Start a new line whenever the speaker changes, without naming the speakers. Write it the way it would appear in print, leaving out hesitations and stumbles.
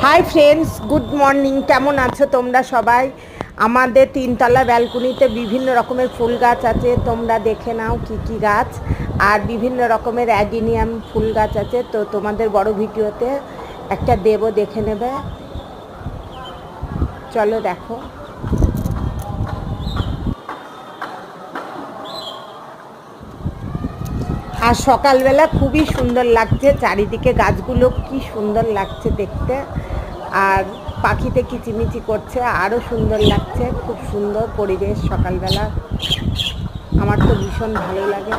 Hi friends, good morning. কেমন আছো তোমরা সবাই? আমাদের তিনতলা ব্যালকনিতে বিভিন্ন রকমের ফুল গাছ আছে, তোমরা দেখে নাও কি কি গাছ। আর বিভিন্ন রকমের অ্যাডিনিয়াম ফুল গাছ আছে, তো তোমাদের বড় ভিডিওতে একটা দেবো, দেখে নেবে। চলো দেখো। আর সকালবেলা খুবই সুন্দর লাগছে, চারিদিকে গাছগুলো কি সুন্দর লাগছে দেখতে। আর পাখিতে কিচিমিচি করছে, আরও সুন্দর লাগছে। খুব সুন্দর পরিবেশ সকালবেলা, আমার তো ভীষণ ভালো লাগে।